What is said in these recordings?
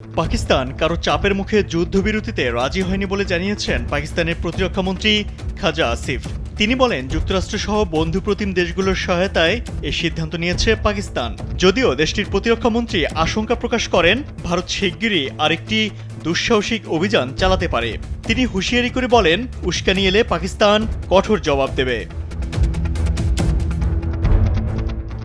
পাকিস্তান কারো চাপের মুখে যুদ্ধবিরতিতে রাজি হয়নি বলে জানিয়েছেন পাকিস্তানের প্রতিরক্ষামন্ত্রী খাজা আসিফ। তিনি বলেন, যুক্তরাষ্ট্রসহ বন্ধুপ্রতিম দেশগুলোর সহায়তায় এই সিদ্ধান্ত নিয়েছে পাকিস্তান। যদিও দেশটির প্রতিরক্ষামন্ত্রী আশঙ্কা প্রকাশ করেন, ভারত শিগগিরই আরেকটি দুঃসাহসিক অভিযান চালাতে পারে। তিনি হুঁশিয়ারি করে বলেন, উস্কানি এলে পাকিস্তান কঠোর জবাব দেবে।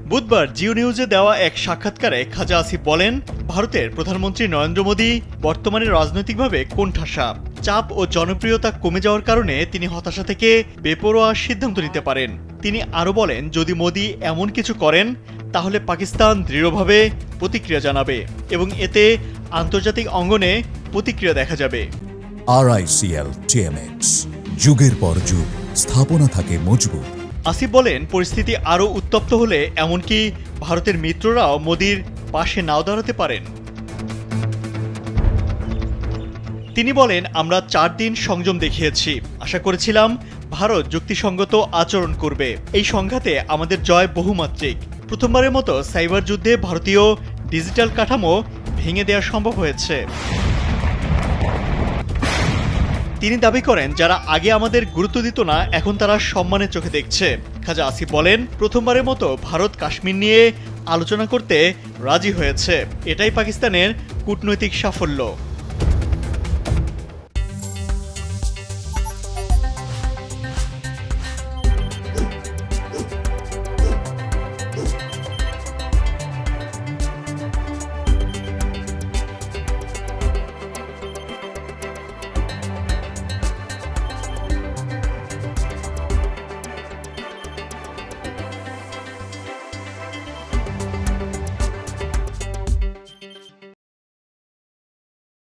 বুধবার জিও নিউজে দেওয়া এক সাক্ষাৎকারে খাজা আসিফ বলেন, ভারতের প্রধানমন্ত্রী নরেন্দ্র মোদী বর্তমানে রাজনৈতিকভাবে কোণঠাসা। চাপ ও জনপ্রিয়তা কমে যাওয়ার কারণে তিনি হতাশা থেকে বেপরোয়া সিদ্ধান্ত নিতে পারেন। তিনি আরও বলেন, যদি মোদী এমন কিছু করেন তাহলে পাকিস্তান দৃঢ়ভাবে প্রতিক্রিয়া জানাবে এবং এতে আন্তর্জাতিক অঙ্গনে প্রতিক্রিয়া দেখা যাবে। RICL TMX, যুগের পর যুগ স্থাপনা থাকে মজবুত। আসিফ বলেন, পরিস্থিতি আরও উত্তপ্ত হলে এমনকি ভারতের মিত্ররাও মোদীর পাশে নাও দাঁড়াতে পারেন। তিনি বলেন, আমরা 4 দিন সংযম দেখিয়েছি। আশা করেছিলাম ভারত যুক্তিসঙ্গত আচরণ করবে। এই সংঘাতে আমাদের জয় বহুমাত্রিক। প্রথমবারের মতো সাইবার যুদ্ধে ভারতীয় ডিজিটাল কাঠামো ভেঙে দেওয়া সম্ভব হয়েছে। তিনি দাবি করেন, যারা আগে আমাদের গুরুত্ব দিত না এখন তারা সম্মানের চোখে দেখছে। খাজা আসিফ বলেন, প্রথমবারের মতো ভারত কাশ্মীর নিয়ে আলোচনা করতে রাজি হয়েছে। এটাই পাকিস্তানের কূটনৈতিক সাফল্য।